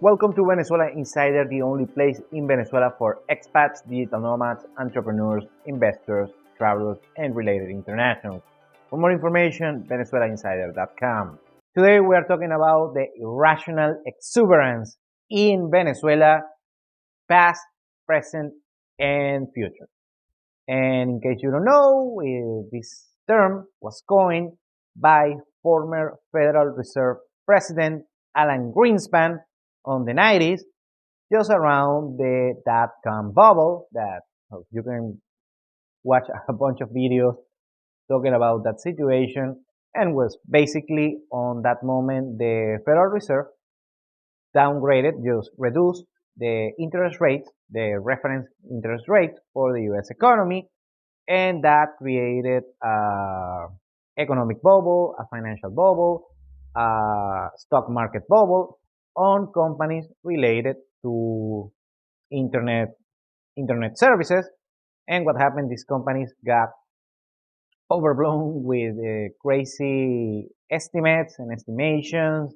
Welcome to Venezuela Insider, the only place in Venezuela for expats, digital nomads, entrepreneurs, investors, travelers, and related internationals. For more information, venezuelainsider.com. Today we are talking about the irrational exuberance in Venezuela, past, present, and future. And in case you don't know, this term was coined by former Federal Reserve President Alan Greenspan on the 90s, just around the dot-com bubble that you can watch a bunch of videos talking about that situation, and was basically on that moment the Federal Reserve downgraded, just reduced the interest rates, the reference interest rate for the US economy, and that created a economic bubble, a financial bubble, a stock market bubble on companies related to internet services. And what happened, these companies got overblown with crazy estimates and estimations.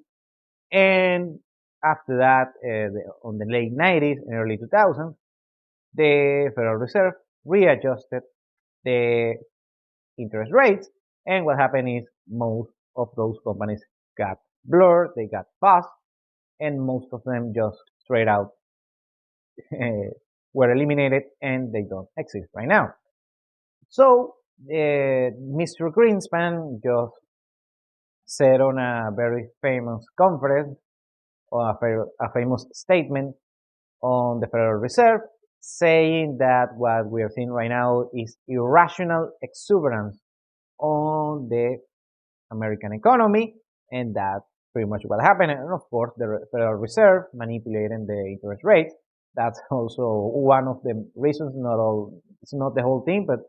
And after that, on the late 90s and early 2000s, the Federal Reserve readjusted the interest rates. And what happened is most of those companies got blurred, they got paused, and most of them just straight out were eliminated and they don't exist right now. So Mr. Greenspan just said on a very famous conference, or a famous statement on the Federal Reserve, saying that what we are seeing right now is irrational exuberance on the American economy, and that's pretty much what happened. And of course, the Federal Reserve manipulating the interest rates. That's also one of the reasons, it's not the whole thing, but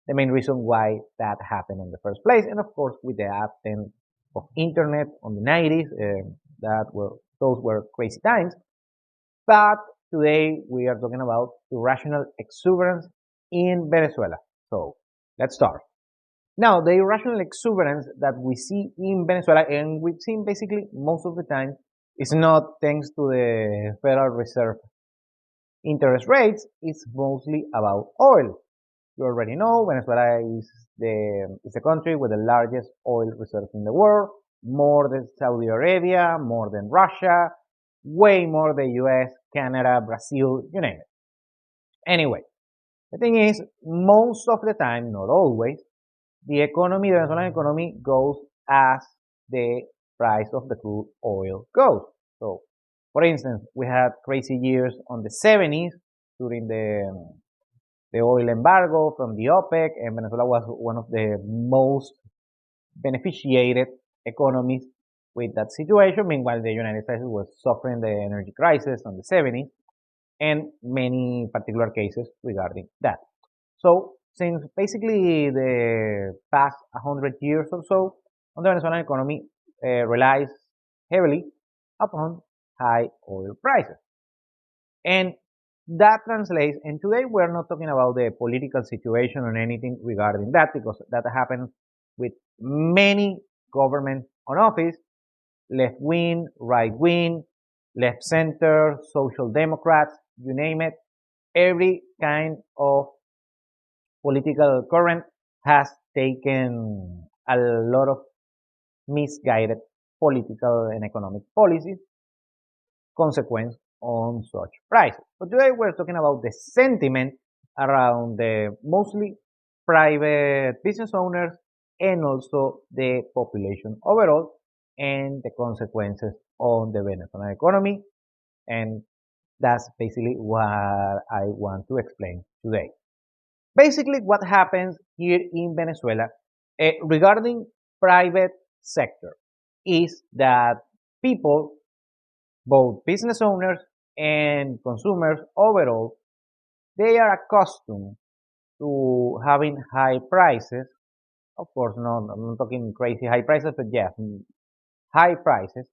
the main reason why that happened in the first place. And of course, with the advent of internet on the 90s, those were crazy times. But today we are talking about irrational exuberance in Venezuela. So let's start. Now, the irrational exuberance that we see in Venezuela, and we've seen basically most of the time, is not thanks to the Federal Reserve interest rates, it's mostly about oil. You already know Venezuela is the country with the largest oil reserves in the world, more than Saudi Arabia, more than Russia, way more than US, Canada, Brazil, you name it. Anyway, the thing is, most of the time, not always, the Venezuelan economy goes as the price of the crude oil goes. So, for instance, we had crazy years on the 70s during the oil embargo from the OPEC, and Venezuela was one of the most beneficiated economies with that situation. Meanwhile, the United States was suffering the energy crisis on the 70s, and many particular cases regarding that. So, since basically the past 100 years or so, the Venezuelan economy relies heavily upon high oil prices. And that translates, and today we're not talking about the political situation or anything regarding that, because that happens with many governments on office, left wing, right wing, left center, social democrats, you name it. Every kind of political current has taken a lot of misguided political and economic policies, consequence on such prices. But today we're talking about the sentiment around the mostly private business owners and also the population overall, and the consequences on the Venezuelan economy. And that's basically what I want to explain today. Basically, what happens here in Venezuela regarding private sector is that people, both business owners and consumers overall, they are accustomed to having high prices. Of course, I'm not talking crazy high prices, but yeah, high prices,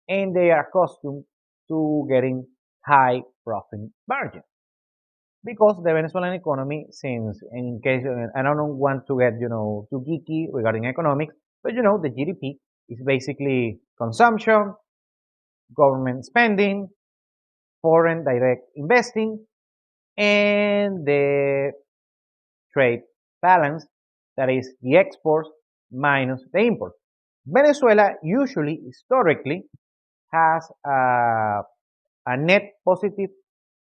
and they are accustomed to getting high profit margins. Because the Venezuelan economy, since in case I don't want to get too geeky regarding economics, but the GDP is basically consumption, government spending, foreign direct investing, and the trade balance, that is the exports minus the imports. Venezuela usually, historically, has a net positive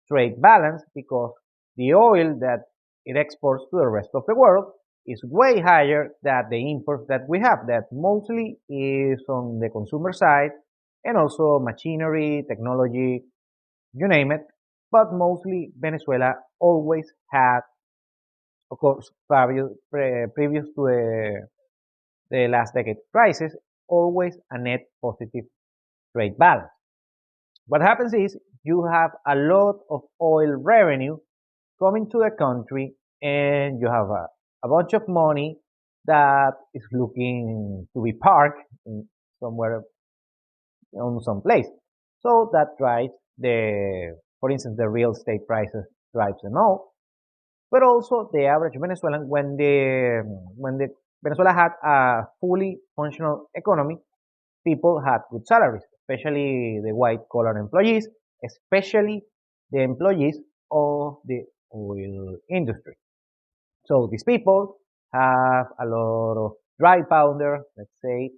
trade balance because the oil that it exports to the rest of the world is way higher than the imports that we have, that mostly is on the consumer side and also machinery, technology, you name it. But mostly Venezuela always had, of course, previous to the last decade crisis, always a net positive trade balance. What happens is you have a lot of oil revenue coming to the country, and you have a bunch of money that is looking to be parked in somewhere on some place. So that drives for instance, the real estate prices drives them all, but also the average Venezuelan when the Venezuela had a fully functional economy, people had good salaries, especially the white collar employees, especially the employees of the oil industry. So these people have a lot of dry powder, let's say,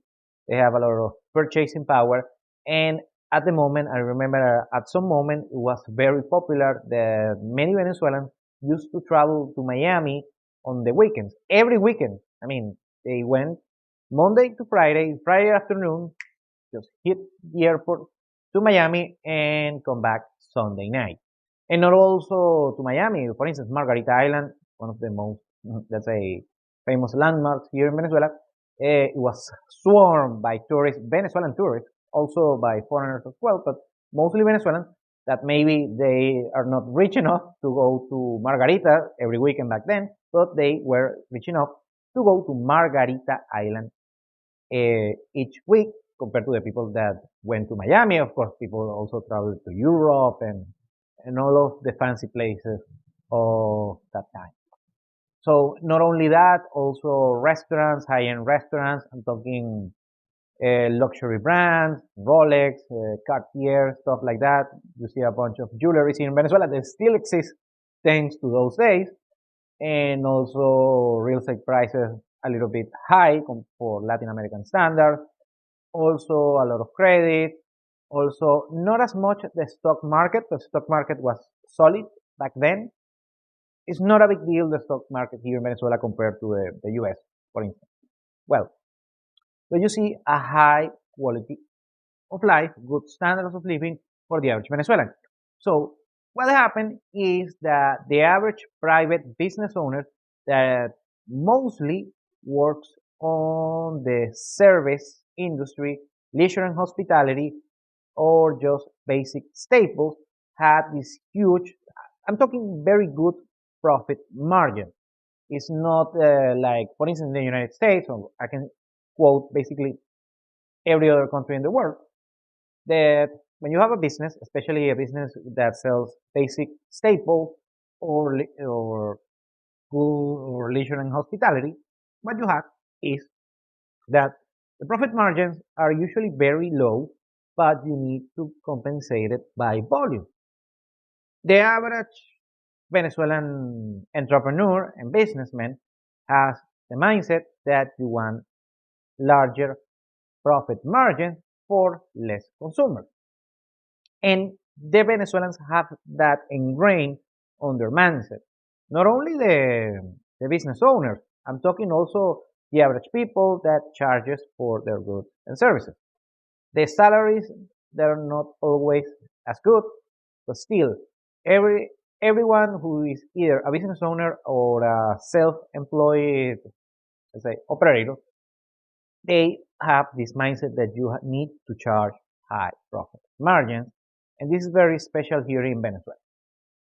they have a lot of purchasing power, and at the moment, I remember at some moment it was very popular that many Venezuelans used to travel to Miami on the weekends, every weekend. I mean, they went Monday to Friday, Friday afternoon, just hit the airport to Miami and come back Sunday night. And not also to Miami, for instance, Margarita Island, one of the most, let's say, famous landmarks here in Venezuela. It was swarmed by tourists, Venezuelan tourists, also by foreigners as well, but mostly Venezuelans that maybe they are not rich enough to go to Margarita every weekend back then, but they were rich enough to go to Margarita Island each week compared to the people that went to Miami. Of course, people also traveled to Europe and all of the fancy places of that time. So not only that, also restaurants, high-end restaurants. I'm talking luxury brands, Rolex, Cartier, stuff like that. You see a bunch of jewelry here in Venezuela that still exists thanks to those days. And also real estate prices a little bit high for Latin American standards. Also a lot of credit. Also not as much the stock market. The stock market was solid back then. It's not a big deal, the stock market here in Venezuela compared to the US, for instance. Well, so you see a high quality of life, good standards of living for the average Venezuelan. So what happened is that the average private business owner that mostly works on the service industry, leisure and hospitality, or just basic staples had this huge, I'm talking very good profit margin. It's not like, for instance, in the United States, or I can quote basically every other country in the world, that when you have a business, especially a business that sells basic staples or food or leisure and hospitality, what you have is that the profit margins are usually very low, but you need to compensate it by volume. The average Venezuelan entrepreneur and businessman has the mindset that you want larger profit margins for less consumers. And the Venezuelans have that ingrained on their mindset. Not only the business owners, I'm talking also the average people that charges for their goods and services. The salaries, they're not always as good, but still, everyone who is either a business owner or a self-employed, let's say, operator, they have this mindset that you need to charge high profit margins, and this is very special here in Venezuela.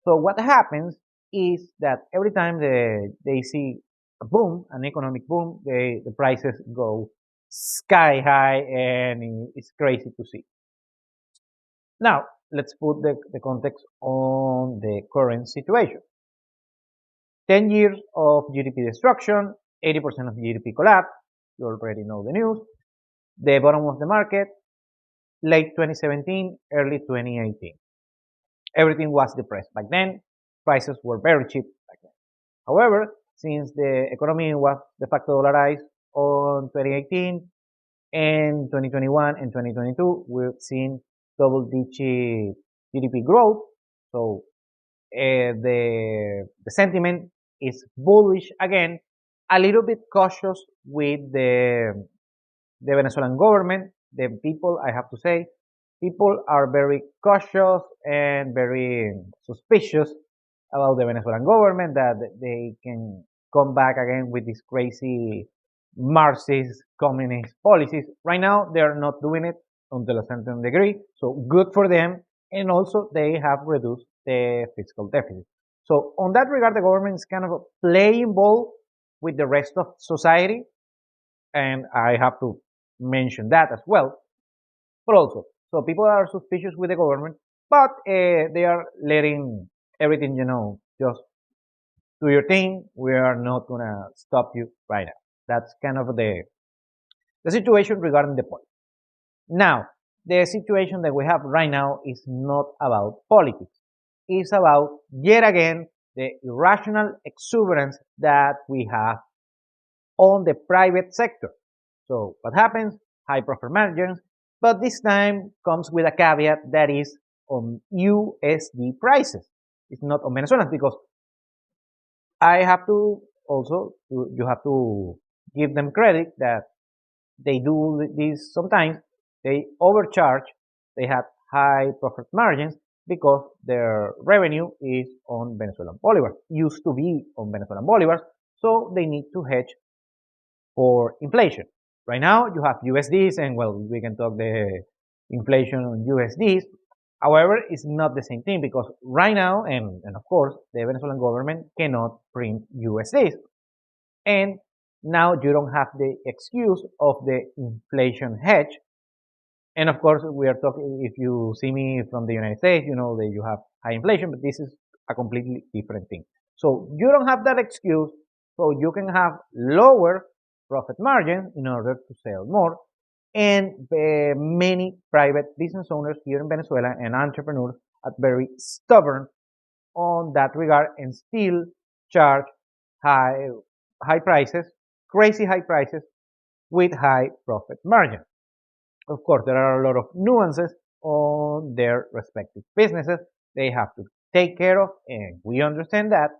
So what happens is that every time they see a boom, an economic boom, the prices go sky high, and it's crazy to see. Now, let's put the context on the current situation. 10 years of GDP destruction, 80% of GDP collapse. You already know the news. The bottom of the market, late 2017, early 2018. Everything was depressed back then. Prices were very cheap back then. However, since the economy was de facto dollarized on 2018 and 2021 and 2022, we've seen double-digit GDP growth. So the sentiment is bullish again, a little bit cautious with the Venezuelan government. The people, I have to say, people are very cautious and very suspicious about the Venezuelan government that they can come back again with these crazy Marxist communist policies. Right now, they are not doing it until a certain degree, so good for them. And also, they have reduced the fiscal deficit. So, on that regard, the government is kind of playing ball with the rest of society, and I have to mention that as well. But also, so people are suspicious with the government, but they are letting everything, just do your thing. We are not gonna stop you right now. That's kind of the situation regarding the politics. Now, the situation that we have right now is not about politics. It's about, yet again, the irrational exuberance that we have on the private sector. So what happens? High profit margins, but this time comes with a caveat that is on USD prices. It's not on Venezuelan because I have to also, you have to give them credit that they do this sometimes. They overcharge, they have high profit margins because their revenue is on Venezuelan bolivars, used to be on Venezuelan bolivars, so they need to hedge for inflation. Right now, you have USDs, and well, we can talk the inflation on USDs. However, it's not the same thing because right now, and of course, the Venezuelan government cannot print USDs. And now you don't have the excuse of the inflation hedge. And of course, we are talking, if you see me from the United States, you know that you have high inflation, but this is a completely different thing. So you don't have that excuse, so you can have lower profit margin in order to sell more. And many private business owners here in Venezuela and entrepreneurs are very stubborn on that regard and still charge high high prices, crazy high prices with high profit margin. Of course, there are a lot of nuances on their respective businesses they have to take care of, and we understand that.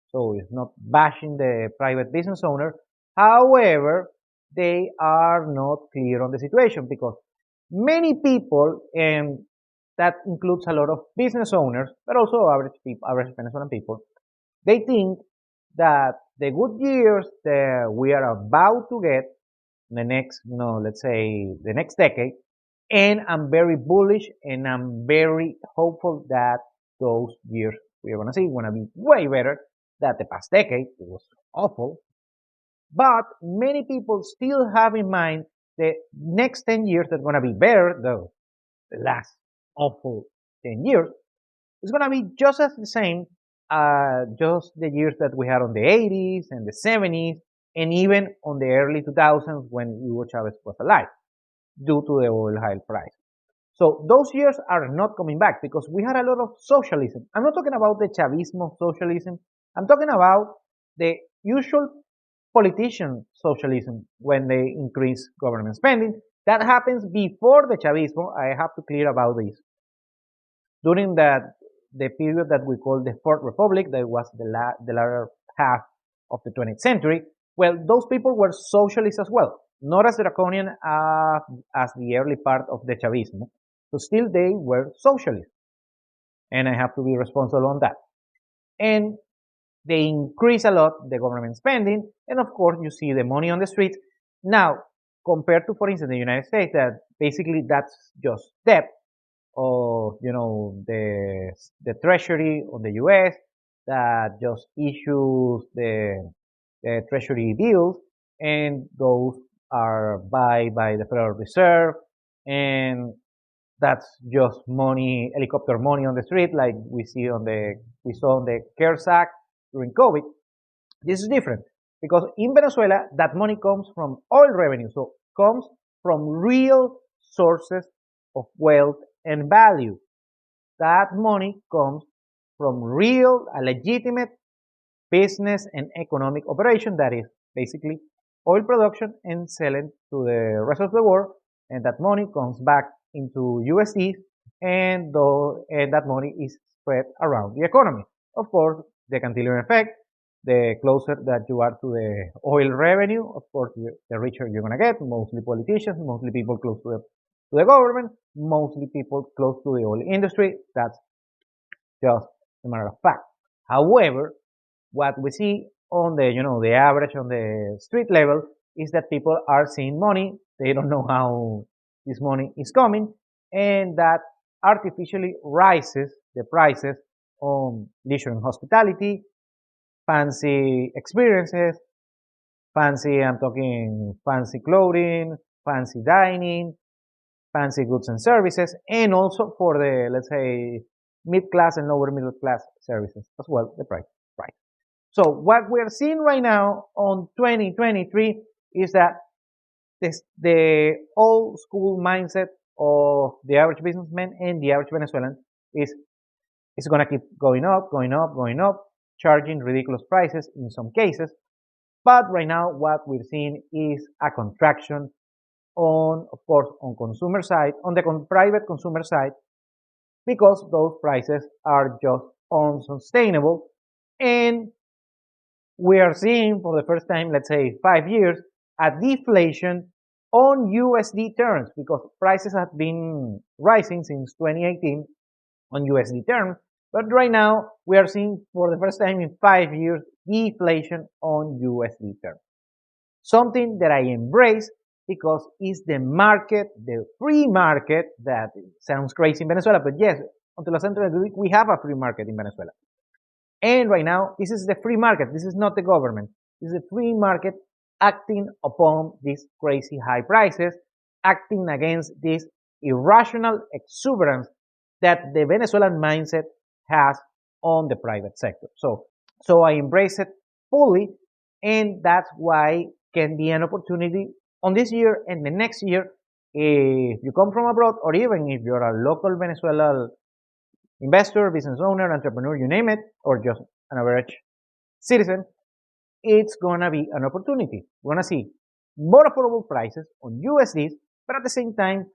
So it's not bashing the private business owner. However, they are not clear on the situation because many people, and that includes a lot of business owners, but also average people, average Venezuelan people, they think that the good years that we are about to get the next, let's say the next decade, and I'm very bullish and I'm very hopeful that those years we are going to see going to be way better than the past decade. It was awful. But many people still have in mind the next 10 years that are going to be better, though the last awful 10 years. It's going to be just as the same, just the years that we had on the 80s and the 70s, and even on the early 2000s when Hugo Chavez was alive, due to the oil high price. So those years are not coming back because we had a lot of socialism. I'm not talking about the Chavismo socialism. I'm talking about the usual politician socialism when they increase government spending. That happens before the Chavismo. I have to clear about this. During the period that we call the Fourth Republic, that was the latter half of the 20th century, well, those people were socialists as well, not as draconian as the early part of the Chavismo, so still they were socialists, and I have to be responsible on that. And they increase a lot the government spending, and of course you see the money on the streets. Now, compared to, for instance, the United States, that basically that's just debt of the Treasury on the U.S. that just issues the Treasury bills, and those are by the Federal Reserve, and that's just money, helicopter money on the street, like we saw on the CARES Act during COVID. This is different because in Venezuela that money comes from oil revenue, so comes from real sources of wealth and value. that money comes from real, a legitimate business and economic operation, that is basically oil production and selling to the rest of the world, and that money comes back into USD, and that money is spread around the economy. Of course, the cantilever effect, the closer that you are to the oil revenue, of course, the richer you're going to get, mostly politicians, mostly people close to the government, mostly people close to the oil industry. That's just a matter of fact. However, what we see on the average on the street level is that people are seeing money. They don't know how this money is coming, and that artificially rises the prices on leisure and hospitality, fancy experiences, I'm talking fancy clothing, fancy dining, fancy goods and services, and also for the, let's say, mid-class and lower middle class services as well, the price. So what we're seeing right now on 2023 is that the old school mindset of the average businessman and the average Venezuelan is going to keep going up, charging ridiculous prices in some cases. But right now, what we're seeing is a contraction on, of course, on consumer side, on the private consumer side, because those prices are just unsustainable. And we are seeing for the first time, let's say 5 years, a deflation on USD terms, because prices have been rising since 2018 on USD terms. But right now, we are seeing for the first time in 5 years, deflation on USD terms. Something that I embrace because it's the market, the free market, that sounds crazy in Venezuela, but yes, until the center of the week, we have a free market in Venezuela. And right now, this is the free market. This is not the government. This is the free market acting upon these crazy high prices, acting against this irrational exuberance that the Venezuelan mindset has on the private sector. So I embrace it fully, and that's why can be an opportunity on this year and the next year. If you come from abroad, or even if you're a local Venezuelan investor, business owner, entrepreneur, you name it, or just an average citizen, it's gonna be an opportunity. We're gonna see more affordable prices on USDs, but at the same time,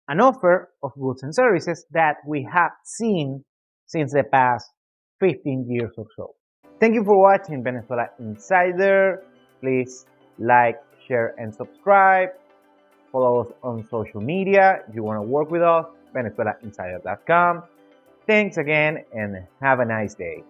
an offer of goods and services that we have seen since the past 15 years or so. Thank you for watching Venezuela Insider. Please like, share, and subscribe. Follow us on social media. If you want to work with us, VenezuelaInsider.com. Thanks again, and have a nice day.